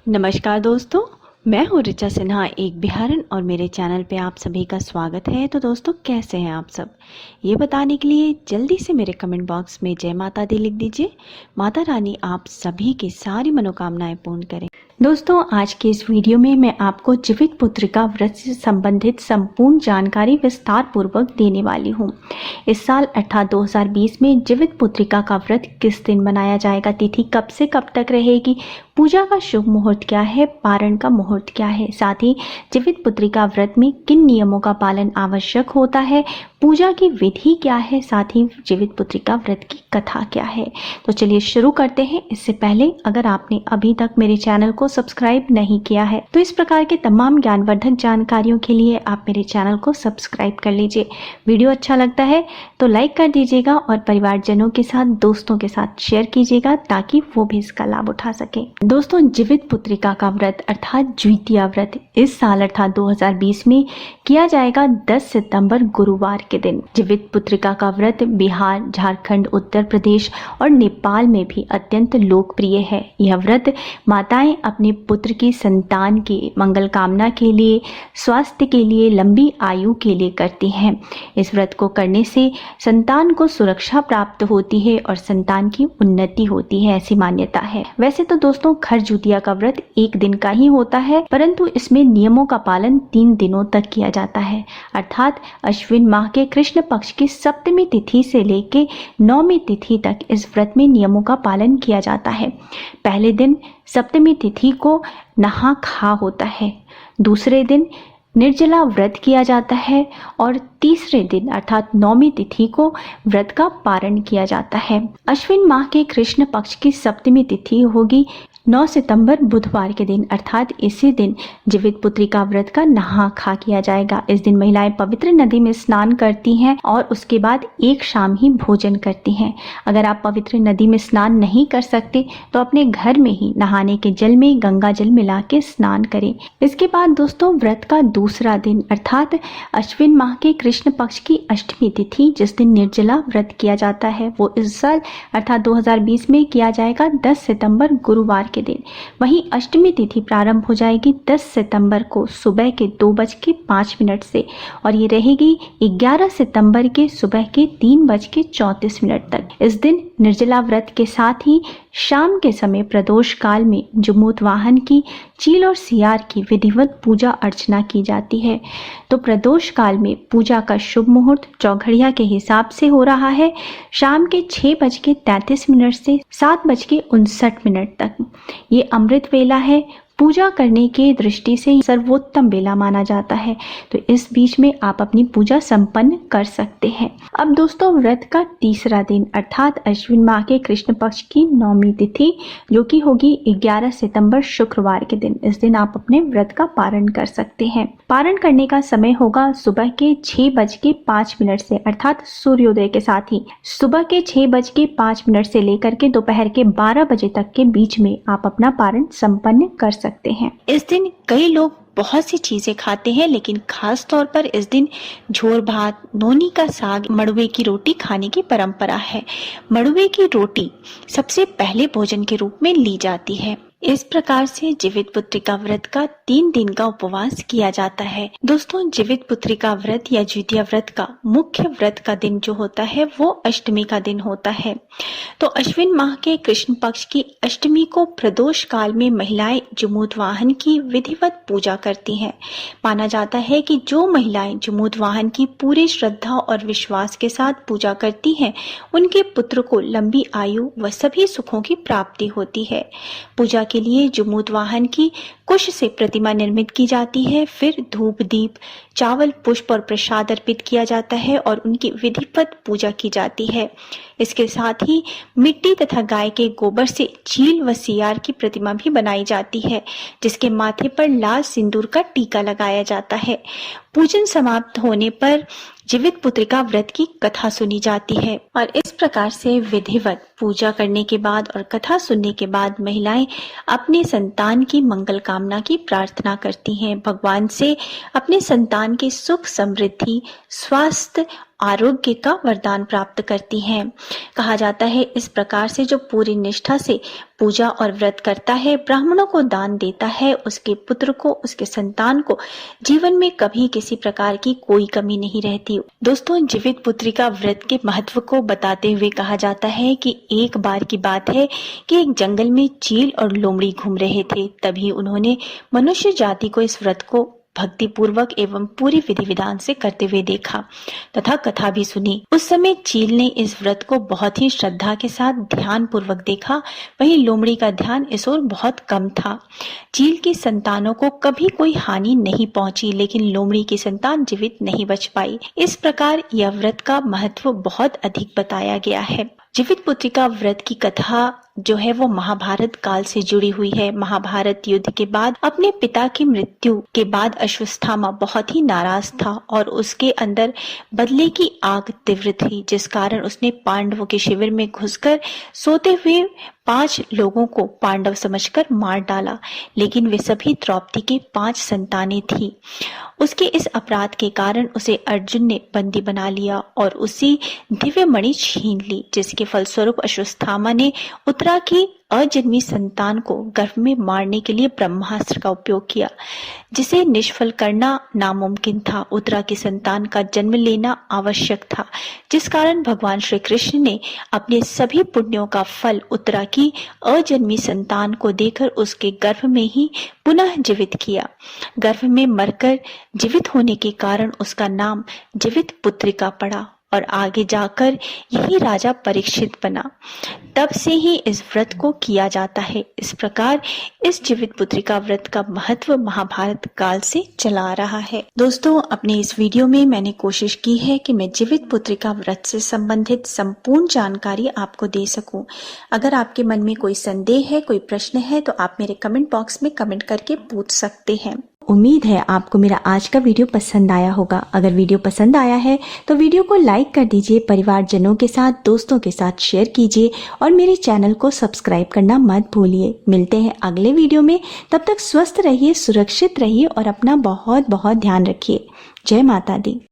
नमस्कार दोस्तों, मैं हूँ ऋचा सिन्हा एक बिहारन और मेरे चैनल पे आप सभी का स्वागत है। तो दोस्तों, कैसे हैं आप सब? ये बताने के लिए जल्दी से मेरे कमेंट बॉक्स में जय माता दी लिख दीजिए। माता रानी आप सभी की सारी मनोकामनाएं पूर्ण करें। दोस्तों, आज के इस वीडियो में मैं आपको जीवित पुत्रिका व्रत से संबंधित संपूर्ण जानकारी विस्तार पूर्वक देने वाली हूँ। इस साल अर्थात 2020 में जीवित पुत्रिका का व्रत किस दिन मनाया जाएगा, तिथि कब से कब तक रहेगी, पूजा का शुभ मुहूर्त क्या है, पारण का मुहूर्त क्या है, साथ ही जीवित पुत्रिका व्रत में किन नियमों का पालन आवश्यक होता है, पूजा की विधि क्या है, साथ ही जीवित पुत्रिका व्रत की कथा क्या है। तो चलिए शुरू करते हैं। इससे पहले अगर आपने अभी तक मेरे चैनल को सब्सक्राइब नहीं किया है तो इस प्रकार के तमाम ज्ञानवर्धक जानकारियों के लिए आप मेरे चैनल को सब्सक्राइब कर लीजिए। वीडियो अच्छा लगता है तो लाइक कर दीजिएगा और परिवारजनों के साथ, दोस्तों के साथ शेयर कीजिएगा ताकि वो भी इसका लाभ उठा सके। दोस्तों, जीवित पुत्रिका का व्रत अर्थात द्वितीया व्रत इस साल अर्थात 2020 में किया जाएगा 10 सितंबर गुरुवार के दिन। जीवित पुत्रिका का व्रत बिहार, झारखंड, उत्तर प्रदेश और नेपाल में भी अत्यंत लोकप्रिय है। यह व्रत माताएं अपने पुत्र की संतान की मंगल कामना के लिए, स्वास्थ्य के लिए, लंबी आयु के लिए करती हैं। इस व्रत को करने से संतान को सुरक्षा प्राप्त होती है और संतान की उन्नति होती है, ऐसी मान्यता है। वैसे तो दोस्तों, खरजुतिया का व्रत एक दिन का ही होता है, परंतु इसमें नियमों का पालन 3 दिनों तक किया जाता है, अर्थात अश्विन माह के कृष्ण पक्ष की सप्तमी तिथि से लेके 9वीं तिथि तक इस व्रत में नियमों का पालन किया जाता है। पहले दिन सप्तमी तिथि को नहा खा होता है, दूसरे दिन निर्जला व्रत किया जाता है और तीसरे दिन अर्थात 9वीं तिथि को व्रत का पारण किया जाता है। अश्विन माह के कृष्ण पक्ष की सप्तमी तिथि होगी 9 सितंबर बुधवार के दिन, अर्थात इसी दिन जीवित पुत्रिका व्रत का नहा खा किया जाएगा। इस दिन महिलाएं पवित्र नदी में स्नान करती हैं और उसके बाद एक शाम ही भोजन करती हैं। अगर आप पवित्र नदी में स्नान नहीं कर सकते तो अपने घर में ही नहाने के जल में गंगा जल मिला के स्नान करें। इसके बाद दोस्तों, व्रत का दूसरा दिन अर्थात अश्विन माह के कृष्ण पक्ष की अष्टमी तिथि, जिस दिन निर्जला व्रत किया जाता है, वो इस साल अर्थात 2020 में किया जाएगा 10 सितंबर गुरुवार के दिन। वहीं अष्टमी तिथि प्रारंभ हो जाएगी 10 सितंबर को सुबह के 2:05 से और ये रहेगी 11 सितंबर के सुबह के 3:34 तक। इस दिन निर्जला व्रत के साथ ही शाम के समय प्रदोष काल में जमूत वाहन की, चील और सियार की विधिवत पूजा अर्चना की जाती है। तो प्रदोष काल में पूजा का शुभ मुहूर्त चौघड़िया के हिसाब से हो रहा है, शाम के 6:33 से 7:59 तक। ये अमृत वेला है, पूजा करने की दृष्टि से सर्वोत्तम वेला माना जाता है। तो इस बीच में आप अपनी पूजा संपन्न कर सकते हैं। अब दोस्तों, व्रत का तीसरा दिन अर्थात अश्विन माह के कृष्ण पक्ष की 9वीं तिथि, जो कि होगी 11 सितंबर शुक्रवार के दिन। इस दिन आप अपने व्रत का पारण कर सकते हैं। पारण करने का समय होगा सुबह के 6:05 से, अर्थात सूर्योदय के साथ ही सुबह के 6:05 से लेकर के दोपहर के 12 बजे तक के बीच में आप अपना पारण संपन्न कर सकते हैं। इस दिन कई लोग बहुत सी चीजें खाते हैं, लेकिन खास तौर पर इस दिन झोर भात, नोनी का साग, मड़ुए की रोटी खाने की परंपरा है। मड़ुए की रोटी सबसे पहले भोजन के रूप में ली जाती है। इस प्रकार से जीवित पुत्रिका व्रत का 3 दिन का उपवास किया जाता है। दोस्तों, जीवित पुत्रिका व्रत या द्वितीया व्रत का मुख्य व्रत का दिन जो होता है वो अष्टमी का दिन होता है। तो अश्विन माह के कृष्ण पक्ष की अष्टमी को प्रदोष काल में महिलाएं जमूत वाहन की विधिवत पूजा करती हैं। माना जाता है कि जो महिलाएं जमूत वाहन की पूरी श्रद्धा और विश्वास के साथ पूजा करती हैं, उनके पुत्र को लंबी आयु व सभी सुखों की प्राप्ति होती है। पूजा के लिए जमूत वाहन की कुश से प्रतिमा निर्मित की जाती है। फिर धूप, दीप, चावल, पुष्प और प्रसाद अर्पित किया जाता है और उनकी विधिवत पूजा की जाती है। इसके साथ ही मिट्टी तथा गाय के गोबर से चील व सियार की प्रतिमा भी बनाई जाती है, जिसके माथे पर लाल सिंदूर का टीका लगाया जाता है। पूजन समाप्त होने पर जीवित पुत्रिका व्रत की कथा सुनी जाती है और इस प्रकार से विधिवत पूजा करने के बाद और कथा सुनने के बाद महिलाएं अपने संतान की मंगल कामना की प्रार्थना करती हैं। भगवान से अपने संतान के सुख, समृद्धि, स्वास्थ्य, आरोग्य का वरदान प्राप्त करती हैं। कहा जाता है इस प्रकार से जो पूरी निष्ठा से पूजा और व्रत करता है, ब्राह्मणों को दान देता है, उसके पुत्र को, उसके संतान को जीवन में कभी किसी प्रकार की कोई कमी नहीं रहती। दोस्तों, जीवित पुत्रिका व्रत के महत्व को बताते हुए कहा जाता है कि एक बार की बात है कि एक जंगल में चील और लोमड़ी घूम रहे थे। तभी उन्होंने मनुष्य जाति को इस व्रत को भक्ति पूर्वक एवं पूरी विधि विधान से करते हुए देखा तथा कथा भी सुनी। उस समय चील ने इस व्रत को बहुत ही श्रद्धा के साथ ध्यान पूर्वक देखा, वहीं लोमड़ी का ध्यान इस ओर बहुत कम था। चील की संतानों को कभी कोई हानि नहीं पहुंची, लेकिन लोमड़ी की संतान जीवित नहीं बच पाई। इस प्रकार यह व्रत का महत्व बहुत अधिक बताया गया है। जीवित पुत्रिका व्रत की कथा जो है वो महाभारत काल से जुड़ी हुई है। महाभारत युद्ध के बाद अपने पिता की मृत्यु के बाद अश्वत्थामा बहुत ही नाराज था और उसके अंदर बदले की आग तीव्र थी, जिस कारण उसने पांडवों के शिविर में घुसकर सोते हुए 5 लोगों को पांडव समझकर मार डाला, लेकिन वे सभी द्रौपदी की 5 संतानें थीं। उसके इस अपराध के कारण उसे अर्जुन ने बंदी बना लिया और उसी दिव्य मणि छीन ली, जिसके फलस्वरूप अश्वत्थामा ने उत्तरा की अजन्मी संतान को गर्भ में मारने के लिए ब्रह्मास्त्र का उपयोग किया, जिसे निष्फल करना नामुमकिन था। उत्तरा की संतान का जन्म लेना आवश्यक था, जिस कारण भगवान श्री कृष्ण ने अपने सभी पुण्यों का फल उत्तरा की अजन्मी संतान को देकर उसके गर्भ में ही पुनः जीवित किया। गर्भ में मरकर जीवित होने के कारण उसका नाम जीवित पुत्रिका पड़ा और आगे जाकर यही राजा परीक्षित बना। तब से ही इस व्रत को किया जाता है। इस प्रकार इस जीवित पुत्रिका व्रत का महत्व महाभारत काल से चला आ रहा है। दोस्तों, अपने इस वीडियो में मैंने कोशिश की है कि मैं जीवित पुत्रिका व्रत से संबंधित संपूर्ण जानकारी आपको दे सकूं। अगर आपके मन में कोई संदेह है, कोई प्रश्न है, तो आप मेरे कमेंट बॉक्स में कमेंट करके पूछ सकते हैं। उम्मीद है आपको मेरा आज का वीडियो पसंद आया होगा। अगर वीडियो पसंद आया है तो वीडियो को लाइक कर दीजिए, परिवारजनों के साथ, दोस्तों के साथ शेयर कीजिए और मेरे चैनल को सब्सक्राइब करना मत भूलिए। मिलते हैं अगले वीडियो में, तब तक स्वस्थ रहिए, सुरक्षित रहिए और अपना बहुत बहुत ध्यान रखिए। जय माता दी।